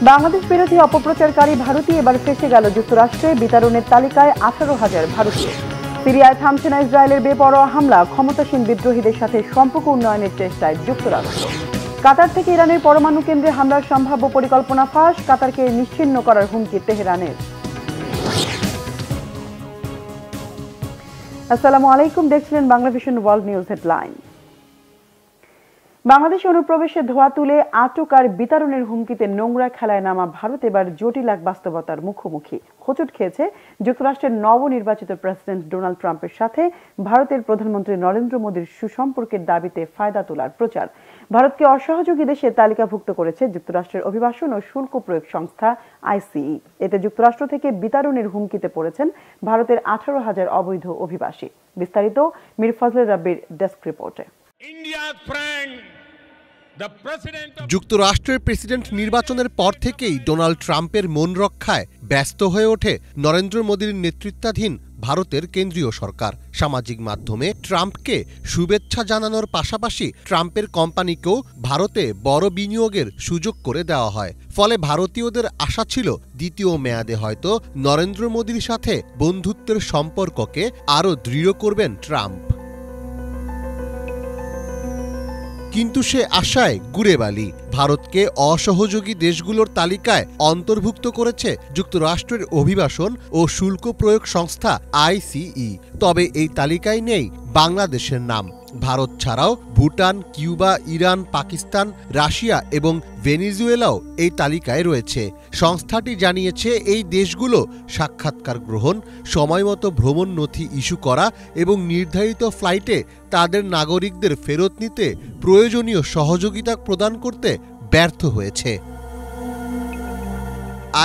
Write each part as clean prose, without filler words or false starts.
বাংলাদেশ বিরোধী অপপ্রচারকারী ভারতীয় এবার ফেঁসে গেল যুক্তরাষ্ট্রে, বিতরণের তালিকায় 18,000 ভারতীয়। সিরিয়ায় থামছে না ইসরায়েলের বেপরোয়া হামলা, ক্ষমতাসীন বিদ্রোহীদের সাথে সম্পর্ক উন্নয়নের চেষ্টায় যুক্তরাষ্ট্র। কাতার থেকে ইরানের পরমাণু কেন্দ্রে হামলার সম্ভাব্য পরিকল্পনা ফাঁস, কাতারকে নিশ্চিহ্ন করার হুমকি তেহরানের। আসসালামু আলাইকুম, দেখছিলেন Bangla vision world news headline. বাংলাদেশে অনুপ্রবেশে ধোঁয়া তুলে আটক আর বিতরণের হুমকিতে নোংরা খেলায় নামা ভারত এবার জটিল এক বাস্তবতার মুখোমুখি। হোঁচট খেয়েছে যুক্তরাষ্ট্রের নবনির্বাচিত প্রেসিডেন্ট ডোনাল্ড ট্রাম্পের সাথে ভারতের প্রধানমন্ত্রী নরেন্দ্র মোদীর সুসম্পর্কের দাবিতে ফায়দা তোলার প্রচার। ভারতকে অসহযোগী দেশে তালিকাভুক্ত করেছে যুক্তরাষ্ট্রের অভিবাসন ও শুল্ক প্রয়োগ সংস্থা ICE। এতে যুক্তরাষ্ট্র থেকে বিতরণের হুমকিতে পড়েছেন ভারতের 18,000 অবৈধ অভিবাসী। বিস্তারিত মীর ফজলে রাব্বির ডেস্ক রিপোর্টে। যুক্তরাষ্ট্রের প্রেসিডেন্ট নির্বাচনের পর থেকেই ডোনাল্ড ট্রাম্পের মন রক্ষায় ব্যস্ত হয়ে ওঠে নরেন্দ্র মোদীর নেতৃত্বাধীন ভারতের কেন্দ্রীয় সরকার। সামাজিক মাধ্যমে ট্রাম্পকে শুভেচ্ছা জানানোর পাশাপাশি ট্রাম্পের কোম্পানিকেও ভারতে বড় বিনিয়োগের সুযোগ করে দেওয়া হয়। ফলে ভারতীয়দের আশা ছিল দ্বিতীয় মেয়াদে হয়তো নরেন্দ্র মোদীর সাথে বন্ধুত্বের সম্পর্ককে আরও দৃঢ় করবেন ট্রাম্প। কিন্তু সে আশায় গুড়ে বালি। ভারতকে অসহযোগী দেশগুলোর তালিকায় অন্তর্ভুক্ত করেছে যুক্তরাষ্ট্রের অভিবাসন ও শুল্ক প্রয়োগ সংস্থা ICE। তবে এই তালিকায় নেই বাংলাদেশের নাম। ভারত ছাড়াও Bhutan, Cuba, Iran, Pakistan, Russia এবং ভেনেজুয়েলাও এই তালিকায় রয়েছে। সংস্থাটি জানিয়েছে এই দেশগুলো সাক্ষাৎকার গ্রহণ, সময়মতো ভ্রমণ নথি ইস্যু করা এবং নির্ধারিত ফ্লাইটে তাদের নাগরিকদের ফেরত নিতে প্রয়োজনীয় সহযোগিতা প্রদান করতে ব্যর্থ হয়েছে।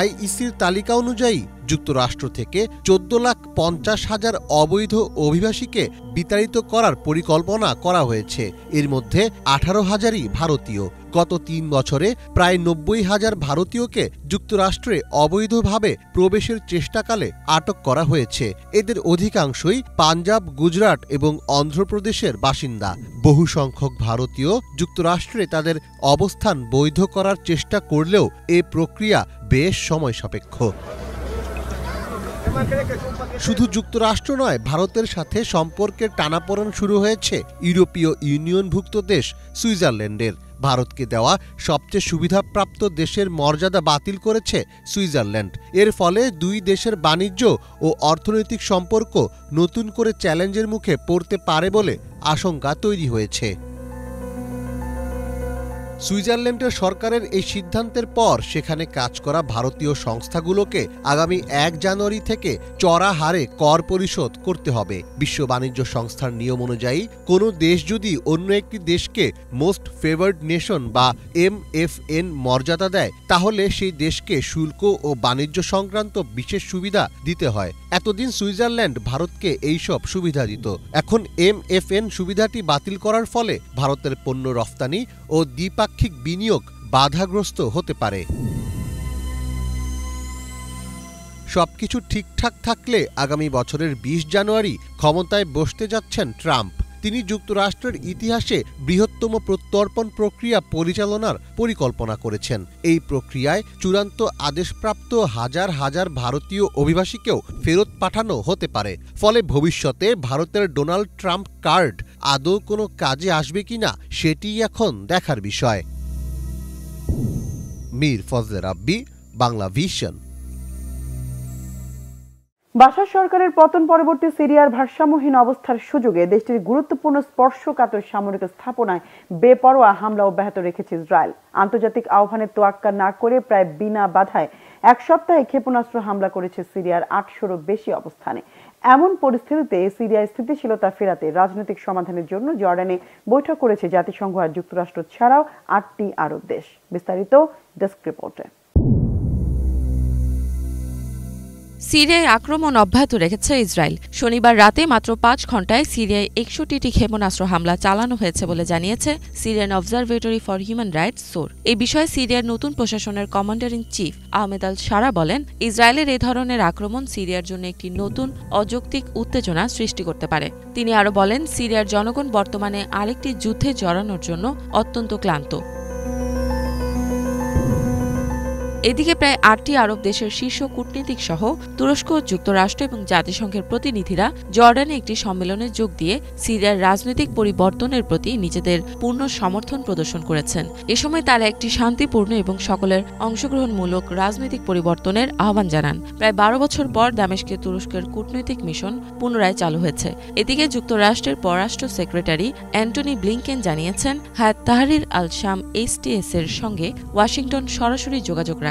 ICEর তালিকা অনুযায়ী যুক্তরাষ্ট্র থেকে 14,50,000 অবৈধ অভিবাসীকে বিতাড়িত করার পরিকল্পনা করা হয়েছে। এর মধ্যে 18,000ই ভারতীয়। গত 3 বছরে প্রায় 90,000 ভারতীয়কে যুক্তরাষ্ট্রে অবৈধভাবে প্রবেশের চেষ্টাকালে আটক করা হয়েছে। এদের অধিকাংশই পাঞ্জাব, গুজরাট এবং অন্ধ্রপ্রদেশের বাসিন্দা। বহু সংখ্যক ভারতীয় যুক্তরাষ্ট্রে তাদের অবস্থান বৈধ করার চেষ্টা করলেও এ প্রক্রিয়া বেশ সময় সাপেক্ষ। শুধু যুক্তরাষ্ট্র নয়, ভারতের সাথে সম্পর্কের টানাপোড়েন শুরু হয়েছে ইউরোপীয় ইউনিয়নভুক্ত দেশ সুইজারল্যান্ডের। ভারতকে দেওয়া সবচেয়ে সুবিধাপ্রাপ্ত দেশের মর্যাদা বাতিল করেছে সুইজারল্যান্ড। এর ফলে দুই দেশের বাণিজ্য ও অর্থনৈতিক সম্পর্ক নতুন করে চ্যালেঞ্জের মুখে পড়তে পারে বলে আশঙ্কা তৈরি হয়েছে। সুইজারল্যান্ডের সরকারের এই সিদ্ধান্তের পর সেখানে কাজ করা ভারতীয় সংস্থাগুলোকে আগামী 1 জানুয়ারি থেকে চড়া হারে কর পরিশোধ করতে হবে। বিশ্ব বাণিজ্য সংস্থার নিয়ম অনুযায়ী কোনো দেশ যদি অন্য একটি দেশকে মোস্ট ফেভার্ড নেশন বা MFN মর্যাদা দেয়, তাহলে সেই দেশকে শুল্ক ও বাণিজ্য সংক্রান্ত বিশেষ সুবিধা দিতে হয়। এতদিন সুইজারল্যান্ড ভারতকে এইসব সুবিধা দিত। এখন MFN সুবিধাটি বাতিল করার ফলে ভারতের পণ্য রফতানি ও দ্বিপাক্ষিক বিনিয়োগ বাধাগ্রস্ত হতে পারে। সবকিছু ঠিকঠাক থাকলে আগামী বছরের 20 জানুয়ারি ক্ষমতায় বসতে যাচ্ছেন ট্রাম্প। তিনি যুক্তরাষ্ট্রের ইতিহাসে বৃহত্তম প্রত্যর্পণ প্রক্রিয়া পরিচালনার পরিকল্পনা করেছেন। এই প্রক্রিয়ায় চূড়ান্ত আদেশপ্রাপ্ত হাজার হাজার ভারতীয় অভিবাসীকেও ফেরত পাঠানো হতে পারে। ফলে ভবিষ্যতে ভারতের ডোনাল্ড ট্রাম্প কার্ড আদৌ কোনো কাজে আসবে কিনা সেটিই এখন দেখার বিষয়। মীর ফজলে রাব্বি, বাংলা ভিশন। বাশার সরকারের পতন পরবর্তী সিরিয়ার ভারসাম্যহীন অবস্থার সুযোগে দেশটির গুরুত্বপূর্ণ স্পর্শকাতর সামরিক স্থাপনায় বেপরোয়া হামলা অব্যাহত রেখেছে ইসরায়েল। আন্তর্জাতিক আহ্বানের তোয়াক্কা না করে প্রায় বিনা বাধায় 1 সপ্তাহে ক্ষেপণাস্ত্র হামলা করেছে সিরিয়ার 800-রও বেশি অবস্থানে। এমন পরিস্থিতিতে সিরিয়ায় স্থিতিশীলতা ফেরাতে রাজনৈতিক সমাধানের জন্য জর্ডানে বৈঠক করেছে জাতিসংঘ আর যুক্তরাষ্ট্র ছাড়াও 8টি আরব দেশ। বিস্তারিত ডেস্ক রিপোর্টে। সিরিয়ায় আক্রমণ অব্যাহত রেখেছে ইসরায়েল। শনিবার রাতে মাত্র 5 ঘণ্টায় সিরিয়ায় 61টি ক্ষেপণাস্ত্র হামলা চালানো হয়েছে বলে জানিয়েছে Syrian observatory for human rights সোর। এই বিষয়ে সিরিয়ার নতুন প্রশাসনের commander in chief Ahmed al Sharaa বলেন, ইসরায়েলের এই ধরনের আক্রমণ সিরিয়ার জন্য একটি নতুন অযৌক্তিক উত্তেজনা সৃষ্টি করতে পারে। তিনি আরও বলেন, সিরিয়ার জনগণ বর্তমানে আরেকটি যুদ্ধে জড়ানোর জন্য অত্যন্ত ক্লান্ত। এদিকে প্রায় ৮টি আরব দেশের শীর্ষ কূটনীতিক সহ তুরস্ক, যুক্তরাষ্ট্র এবং জাতিসংঘের প্রতিনিধিরা জর্ডানে একটি সম্মেলনে যোগ দিয়ে সিরিয়ার রাজনৈতিক পরিবর্তনের প্রতি নিজেদের পূর্ণ সমর্থন প্রদর্শন করেছেন। এ সময় তারা একটি শান্তিপূর্ণ এবং সকলের অংশগ্রহণমূলক রাজনৈতিক পরিবর্তনের আহ্বান জানান। প্রায় ১২ বছর পর দামেস্কে তুরস্কের কূটনৈতিক মিশন পুনরায় চালু হয়েছে। এদিকে যুক্তরাষ্ট্রের পররাষ্ট্র সেক্রেটারি অ্যান্টনি ব্লিংকেন জানিয়েছেন, হায়াত তাহরির আল শাম HTS এর সঙ্গে ওয়াশিংটন সরাসরি যোগাযোগ রাখছে।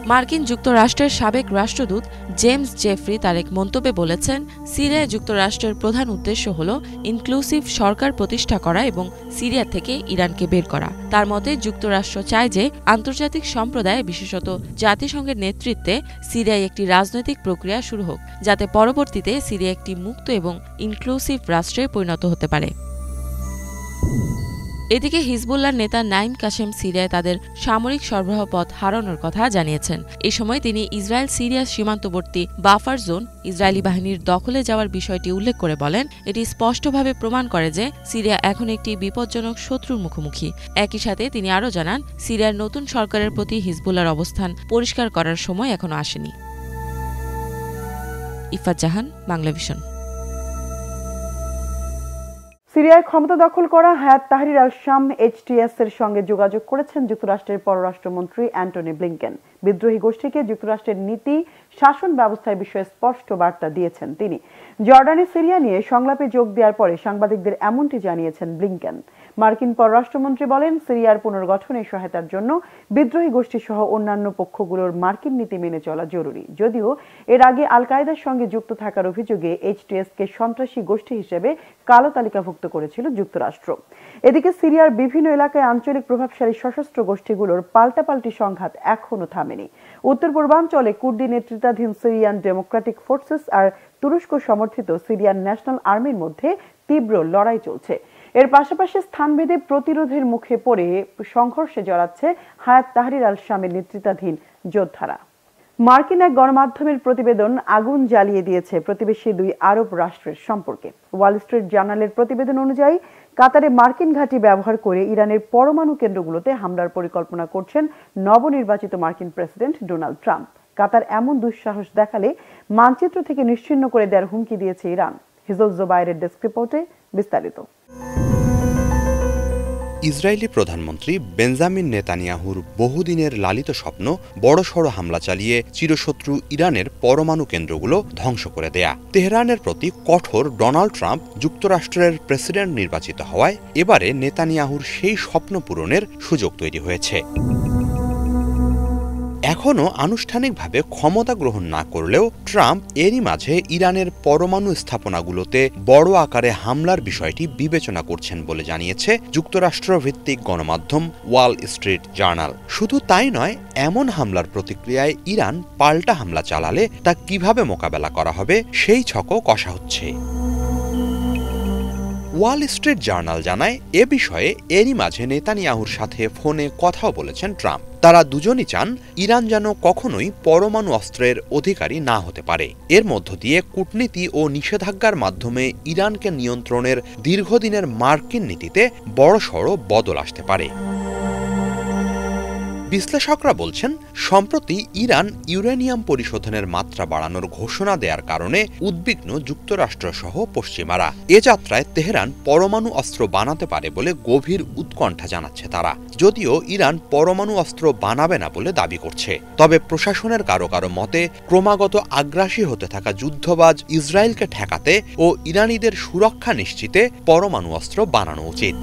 মার্কিন যুক্তরাষ্ট্রের সাবেক রাষ্ট্রদূত জেমস জেফরি তার এক মন্তব্যে বলেছেন, সিরিয়ায় যুক্তরাষ্ট্রের প্রধান উদ্দেশ্য হল ইনক্লুসিভ সরকার প্রতিষ্ঠা করা এবং সিরিয়া থেকে ইরানকে বের করা। তার মতে যুক্তরাষ্ট্র চায় যে আন্তর্জাতিক সম্প্রদায়, বিশেষত জাতিসংঘের নেতৃত্বে সিরিয়ায় একটি রাজনৈতিক প্রক্রিয়া শুরু হোক, যাতে পরবর্তীতে সিরিয়া একটি মুক্ত এবং ইনক্লুসিভ রাষ্ট্রে পরিণত হতে পারে। এদিকে হিজবুল্লাহর নেতা নাইম কাশেম সিরিয়ায় তাদের সামরিক সরবরাহ পথ হারানোর কথা জানিয়েছেন। এ সময় তিনি ইসরায়েল সিরিয়া সীমান্তবর্তী বাফার জোন ইসরায়েলি বাহিনীর দখলে যাওয়ার বিষয়টি উল্লেখ করে বলেন, এটি স্পষ্টভাবে প্রমাণ করে যে সিরিয়া এখন একটি বিপজ্জনক শত্রুর মুখোমুখি। একই সাথে তিনি আরও জানান, সিরিয়ার নতুন সরকারের প্রতি হিজবুল্লাহর অবস্থান পরিষ্কার করার সময় এখনো আসেনি। ইফাত জাহান, বাংলাভিশন। সিরিয়ায় ক্ষমতা দখল করা হায়াত তাহরির আল শাম HTS এর সঙ্গে যোগাযোগ করেছেন যুক্তরাষ্ট্রের পররাষ্ট্রমন্ত্রী অ্যান্টনি ব্লিংকেন। বিদ্রোহী গোষ্ঠীকে যুক্তরাষ্ট্রের নীতি শাসন ব্যবস্থার বিষয়ে স্পষ্ট বার্তা দিয়েছেন তিনি। জর্ডানে সিরিয়া নিয়ে সংলাপে যোগ দেওয়ার পরে সাংবাদিকদের এমনটি জানিয়েছেন ব্লিংকেন। মার্কিন পররাষ্ট্রমন্ত্রী বলেন, সিরিয়ার পুনর্গঠনে সহায়তার জন্য বিদ্রোহী গোষ্ঠী সহ অন্যান্য পক্ষগুলোর মার্কিন নীতি মেনে চলা জরুরি। যদিও এর আগে আল কায়েদার সঙ্গে যুক্ত থাকার অভিযোগে HTS-কে সন্ত্রাসী গোষ্ঠী হিসেবে কালো তালিকাভুক্ত করেছিল যুক্তরাষ্ট্র। এদিকে সিরিয়ার বিভিন্ন এলাকায় আঞ্চলিক প্রভাবশালী সশস্ত্র গোষ্ঠীগুলোর পাল্টাপাল্টি সংঘাত এখনো থামেনি। উত্তর পূর্বাঞ্চলে কুর্দি নেতৃত্বাধীন সিরিয়ান ডেমোক্রেটিক ফোর্সেস আর তুরস্ক সমর্থিত সিরিয়ান ন্যাশনাল আর্মির মধ্যে তীব্র লড়াই চলছে। এর পাশাপাশি স্থানভেদে প্রতিরোধের মুখে পড়ে সংঘর্ষে জড়াচ্ছে হায়াত তাহরির আল শামের নেতৃত্বাধীন যোদ্ধারা। মার্কিন এক গণমাধ্যমের প্রতিবেদন আগুন জ্বালিয়ে দিয়েছে প্রতিবেশী দুই আরব রাষ্ট্রের সম্পর্কে। ওয়াল স্ট্রিট জার্নালের প্রতিবেদন অনুযায়ী কাতারে মার্কিন ঘাঁটি ব্যবহার করে ইরানের পরমাণু কেন্দ্রগুলোতে হামলার পরিকল্পনা করছেন নবনির্বাচিত মার্কিন প্রেসিডেন্ট ডোনাল্ড ট্রাম্প। কাতার এমন দুঃসাহস দেখালে মানচিত্র থেকে নিশ্চিহ্ন করে দেওয়ার হুমকি দিয়েছে ইরান। হিজল জোবায়েরের ডেস্ক রিপোর্টে বিস্তারিত। ইসরায়েলি প্রধানমন্ত্রী বেঞ্জামিন নেতানিয়াহুর বহুদিনের লালিত স্বপ্ন বড়সড় হামলা চালিয়ে চিরশত্রু ইরানের পরমাণু কেন্দ্রগুলো ধ্বংস করে দেয়া। তেহরানের প্রতি কঠোর ডোনাল্ড ট্রাম্প যুক্তরাষ্ট্রের প্রেসিডেন্ট নির্বাচিত হওয়ায় এবারে নেতানিয়াহুর সেই স্বপ্ন পূরণের সুযোগ তৈরি হয়েছে। এখনও আনুষ্ঠানিকভাবে ক্ষমতা গ্রহণ না করলেও ট্রাম্প এরই মাঝে ইরানের পরমাণু স্থাপনাগুলোতে বড় আকারে হামলার বিষয়টি বিবেচনা করছেন বলে জানিয়েছে যুক্তরাষ্ট্রভিত্তিক গণমাধ্যম ওয়াল স্ট্রিট জার্নাল। শুধু তাই নয়, এমন হামলার প্রতিক্রিয়ায় ইরান পাল্টা হামলা চালালে তা কিভাবে মোকাবেলা করা হবে সেই ছকও কষা হচ্ছে। ওয়াল স্ট্রিট জার্নাল জানায়, এ বিষয়ে এরই মাঝে নেতানিয়াহুর সাথে ফোনে কথাও বলেছেন ট্রাম্প। তারা দুজনই চান ইরান যেন কখনোই পরমাণু অস্ত্রের অধিকারী না হতে পারে। এর মধ্য দিয়ে কূটনীতি ও নিষেধাজ্ঞার মাধ্যমে ইরানকে নিয়ন্ত্রণের দীর্ঘদিনের মার্কিন নীতিতে বড়সড় বদল আসতে পারে। বিশ্লেষকরা বলছেন, সম্প্রতি ইরান ইউরেনিয়াম পরিশোধনের মাত্রা বাড়ানোর ঘোষণা দেওয়ার কারণে উদ্বিগ্ন যুক্তরাষ্ট্রসহ পশ্চিমারা। এ যাত্রায় তেহরান পরমাণু অস্ত্র বানাতে পারে বলে গভীর উৎকণ্ঠা জানাচ্ছে তারা। যদিও ইরান পরমাণু অস্ত্র বানাবে না বলে দাবি করছে, তবে প্রশাসনের কারো কারো মতে ক্রমাগত আগ্রাসী হতে থাকা যুদ্ধবাজ ইসরায়েলকে ঠেকাতে ও ইরানিদের সুরক্ষা নিশ্চিতে পরমাণু অস্ত্র বানানো উচিত।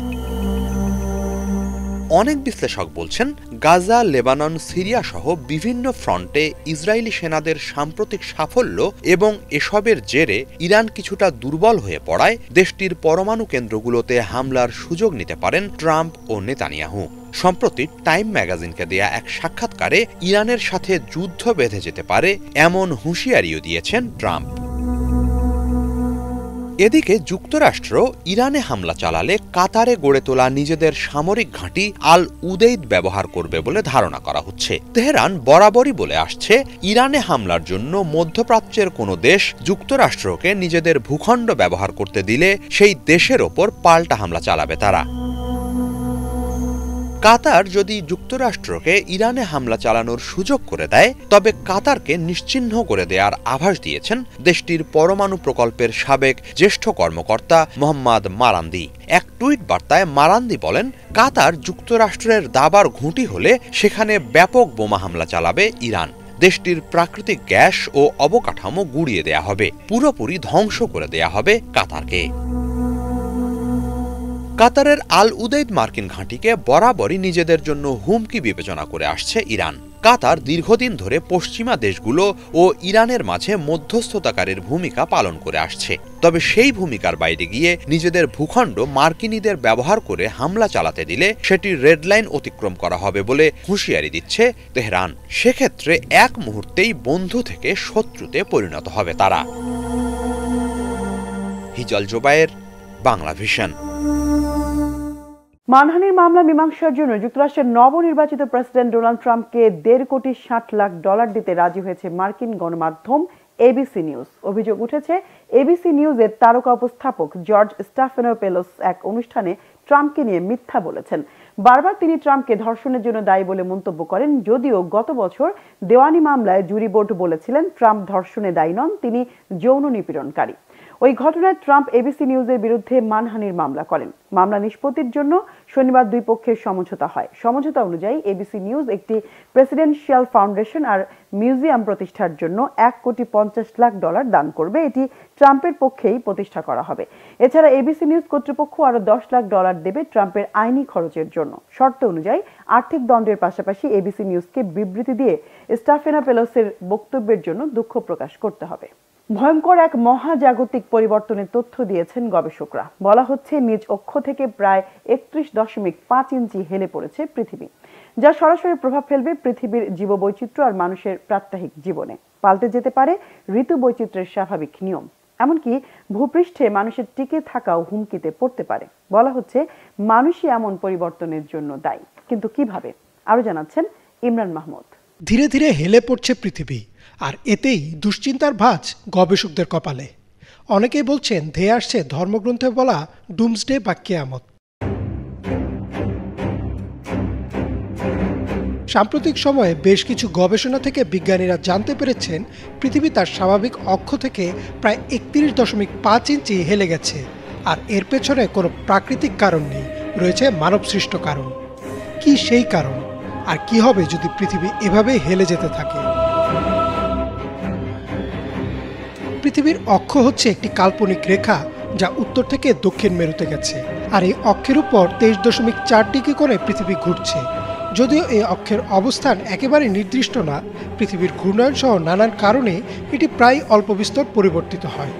অনেক বিশ্লেষক বলছেন, গাজা, লেবানন, সিরিয়া সহ বিভিন্ন ফ্রন্টে ইসরায়েলি সেনাদের সাম্প্রতিক সাফল্য এবং এসবের জেরে ইরান কিছুটা দুর্বল হয়ে পড়ায় দেশটির পরমাণু কেন্দ্রগুলোতে হামলার সুযোগ নিতে পারেন ট্রাম্প ও নেতানিয়াহু। সম্প্রতি টাইম ম্যাগাজিনকে দেয়া এক সাক্ষাৎকারে ইরানের সাথে যুদ্ধ বেঁধে যেতে পারে এমন হুঁশিয়ারিও দিয়েছেন ট্রাম্প। এদিকে যুক্তরাষ্ট্র ইরানে হামলা চালালে কাতারে গড়ে তোলা নিজেদের সামরিক ঘাঁটি আল উদেইদ ব্যবহার করবে বলে ধারণা করা হচ্ছে। তেহরান বরাবরই বলে আসছে, ইরানে হামলার জন্য মধ্যপ্রাচ্যের কোনো দেশ যুক্তরাষ্ট্রকে নিজেদের ভূখণ্ড ব্যবহার করতে দিলে সেই দেশের ওপর পাল্টা হামলা চালাবে তারা। কাতার যদি যুক্তরাষ্ট্রকে ইরানে হামলা চালানোর সুযোগ করে দেয় তবে কাতারকে নিশ্চিহ্ন করে দেওয়ার আভাস দিয়েছেন দেশটির পরমাণু প্রকল্পের সাবেক জ্যেষ্ঠ কর্মকর্তা মোহাম্মদ মারান্দি। এক টুইট বার্তায় মারান্দি বলেন, কাতার যুক্তরাষ্ট্রের দাবার ঘুঁটি হলে সেখানে ব্যাপক বোমা হামলা চালাবে ইরান। দেশটির প্রাকৃতিক গ্যাস ও অবকাঠামো গুঁড়িয়ে দেয়া হবে, পুরোপুরি ধ্বংস করে দেয়া হবে কাতারকে। কাতারের আল উদেইদ মার্কিন ঘাঁটিকে বরাবরই নিজেদের জন্য হুমকি বিবেচনা করে আসছে ইরান। কাতার দীর্ঘদিন ধরে পশ্চিমা দেশগুলো ও ইরানের মাঝে মধ্যস্থতাকারীর ভূমিকা পালন করে আসছে। তবে সেই ভূমিকার বাইরে গিয়ে নিজেদের ভূখণ্ড মার্কিনীদের ব্যবহার করে হামলা চালাতে দিলে সেটি রেড লাইন অতিক্রম করা হবে বলে হুঁশিয়ারি দিচ্ছে তেহরান। সেক্ষেত্রে এক মুহূর্তেই বন্ধু থেকে শত্রুতে পরিণত হবে তারা। হিজল জোবায়ের, বাংলা ভিশন। মানহানির মামলা মীমাংসার জন্য যুক্তরাষ্ট্রের নবনির্বাচিত প্রেসিডেন্ট ডোনাল্ড ট্রাম্পকে $1.60 দিতে রাজি হয়েছে মার্কিন গণমাধ্যম এবিসি নিউজ। অভিযোগ উঠেছে, এবিসি নিউজের তারকা উপস্থাপক জর্জ স্টাফেনোপেলোস এক অনুষ্ঠানে ট্রাম্পকে নিয়ে মিথ্যা বলেছেন। বারবার তিনি ট্রাম্পকে ধর্ষণের জন্য দায়ী বলে মন্তব্য করেন। যদিও গত বছর দেওয়ানি মামলায় জুরি বোর্ড বলেছিলেন ট্রাম্প ধর্ষণে দায়ী নন, তিনি যৌন নিপীড়নকারী। ওই ঘটনায় ট্রাম্প এবিসি নিউজের বিরুদ্ধে মানহানির মামলা করেন। মামলা নিষ্পত্তির জন্য শনিবার দুই পক্ষের সমঝোতা হয়। সমঝোতা অনুযায়ী এবিসি নিউজ একটি প্রেসিডেন্সিয়াল ফাউন্ডেশন আর মিউজিয়াম প্রতিষ্ঠার জন্য $1.50 লাখ দান করবে। এটি ট্রাম্পের পক্ষেই প্রতিষ্ঠা করা হবে। এছাড়া এবিসি নিউজ কর্তৃপক্ষ আরো $10 লাখ দেবে ট্রাম্পের আইনি খরচের জন্য। শর্ত অনুযায়ী আর্থিক দণ্ডের পাশাপাশি এবিসি নিউজকে বিবৃতি দিয়ে স্টাফেনোপেলোসের বক্তব্যের জন্য দুঃখ প্রকাশ করতে হবে। ভয়ঙ্কর এক মহাজাগতিক পরিবর্তনের তথ্য দিয়েছেন গবেষকরা। বলা হচ্ছে নিজ অক্ষ থেকে প্রায় 31.5 ইঞ্চি হেলে পড়েছে পৃথিবী, যা সরাসরি প্রভাব ফেলবে পৃথিবীর জীববৈচিত্র্য আর মানুষের প্রাত্যহিক জীবনে। পাল্টে যেতে পারে ঋতু বৈচিত্র্যের স্বাভাবিক নিয়ম, এমনকি ভূপৃষ্ঠে মানুষের টিকে থাকাও হুমকিতে পড়তে পারে। বলা হচ্ছে মানুষই এমন পরিবর্তনের জন্য দায়ী, কিন্তু কিভাবে? আরো জানাচ্ছেন ইমরান মাহমুদ। ধীরে ধীরে হেলে পড়ছে পৃথিবী, আর এতেই দুশ্চিন্তার ভাঁজ গবেষকদের কপালে। অনেকেই বলছেন ধেয়ে আসছে ধর্মগ্রন্থে বলা ডুমসডে বা কিয়ামত। সাম্প্রতিক সময়ে বেশ কিছু গবেষণা থেকে বিজ্ঞানীরা জানতে পেরেছেন পৃথিবী তার স্বাভাবিক অক্ষ থেকে প্রায় 31.5 ইঞ্চি হেলে গেছে। আর এর পেছনে কোনো প্রাকৃতিক কারণ নেই, রয়েছে মানবসৃষ্ট কারণ। কি সেই কারণ, আর কি হবে যদি পৃথিবী এভাবেই হেলে যেতে থাকে? পৃথিবীর অক্ষ হচ্ছে একটি কাল্পনিক রেখা যা উত্তর থেকে দক্ষিণ মেরুতে গেছে, আর এই অক্ষের উপর 23.4 ডিগ্রি কোণে পৃথিবী ঘুরছে। যদিও এই অক্ষের অবস্থান একেবারে নির্দিষ্ট না, পৃথিবীর ঘূর্ণায়ন সহ নানান কারণে এটি প্রায় অল্প বিস্তর পরিবর্তিত হয়।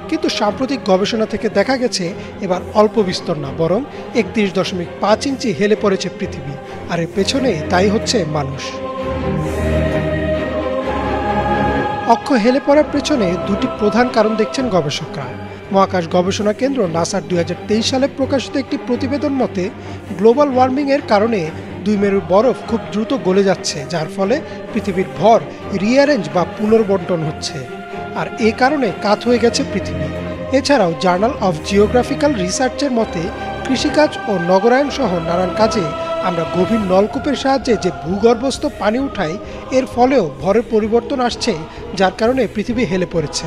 কিন্তু সাম্প্রতিক গবেষণা থেকে দেখা গেছে এবার অল্প বিস্তর না, বরং 31.5 ইঞ্চি হেলে পড়েছে পৃথিবী, আর এর পেছনে তাই হচ্ছে মানুষ। অক্ষ হেলে পড়ার পেছনে দুটি প্রধান কারণ দেখছেন গবেষকরা। মহাকাশ গবেষণা কেন্দ্র নাসার 2023 সালে প্রকাশিত একটি প্রতিবেদন মতে গ্লোবাল ওয়ার্মিং এর কারণে দুই মেরুর বরফ খুব দ্রুত গলে যাচ্ছে, যার ফলে পৃথিবীর ভর রিঅ্যারেঞ্জ বা পুনর্বন্টন হচ্ছে, আর এ কারণে কাত হয়ে গেছে পৃথিবী। এছাড়াও জার্নাল অফ জিওগ্রাফিক্যাল রিসার্চের মতে কৃষিকাজ ও নগরায়ন সহ নানান কাজে আমরা গভীর নলকূপের সাহায্যে যে ভূগর্ভস্থ পানি উঠাই, এর ফলেও ভরের পরিবর্তন আসছে, যার কারণে পৃথিবী হেলে পড়েছে।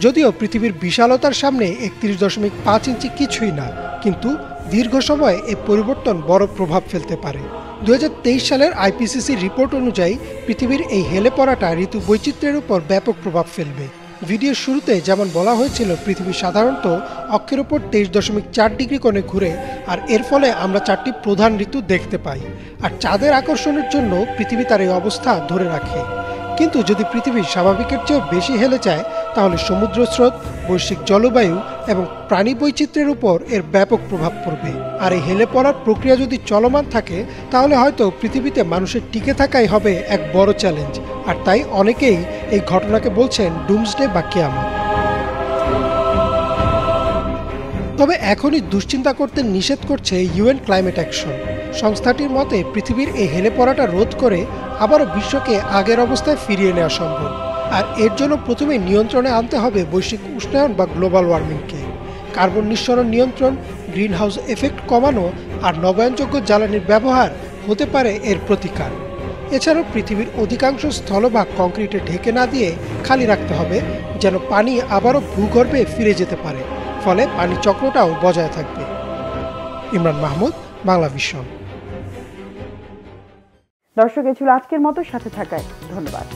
যদিও পৃথিবীর বিশালতার সামনে 31.5 ইঞ্চি কিছুই না, কিন্তু দীর্ঘ সময় এই পরিবর্তন বড় প্রভাব ফেলতে পারে। 2023 সালের আইপিসিসি রিপোর্ট অনুযায়ী পৃথিবীর এই হেলে পড়াটা ঋতু বৈচিত্র্যের উপর ব্যাপক প্রভাব ফেলবে। ভিডিওর শুরুতে যেমন বলা হয়েছিল, পৃথিবী সাধারণত অক্ষের উপর 23.4 ডিগ্রি কোণে ঘুরে, আর এর ফলে আমরা 4টি প্রধান ঋতু দেখতে পাই, আর চাঁদের আকর্ষণের জন্য পৃথিবী তার এই অবস্থা ধরে রাখে। কিন্তু যদি পৃথিবী স্বাভাবিকের চেয়েও বেশি হেলে যায়, তাহলে সমুদ্র স্রোত, বৈশ্বিক জলবায়ু এবং প্রাণী বৈচিত্র্যের উপর এর ব্যাপক প্রভাব পড়বে। আর এই হেলে পড়ার প্রক্রিয়া যদি চলমান থাকে, তাহলে হয়তো পৃথিবীতে মানুষের টিকে থাকাই হবে এক বড় চ্যালেঞ্জ। আর তাই অনেকেই এই ঘটনাকে বলছেন ডুমসডে বা কিয়ামত। তবে এখনই দুশ্চিন্তা করতে নিষেধ করছে ইউএন ক্লাইমেট অ্যাকশন। সংস্থাটির মতে পৃথিবীর এই হেলে পড়াটা রোধ করে আবারও বিশ্বকে আগের অবস্থায় ফিরিয়ে নেওয়া সম্ভব, আর এর জন্য প্রথমে নিয়ন্ত্রণে আনতে হবে বৈশ্বিক উষ্ণায়ন বা গ্লোবাল ওয়ার্মিংকে। কার্বন নিঃসরণ নিয়ন্ত্রণ, গ্রিনহাউস এফেক্ট কমানো আর নবায়নযোগ্য জ্বালানির ব্যবহার হতে পারে এর প্রতিকার। এছাড়াও পৃথিবীর অধিকাংশ স্থলভাগ কংক্রিটে ঢেকে না দিয়ে খালি রাখতে হবে, যেন পানি আবারও ভূগর্ভে ফিরে যেতে পারে, ফলে পানি চক্রটাও বজায় থাকবে। ইমরান মাহমুদ, বাংলা ভিশন। দর্শক, এ ছিল আজকের মতো, সাথে থাকায় ধন্যবাদ।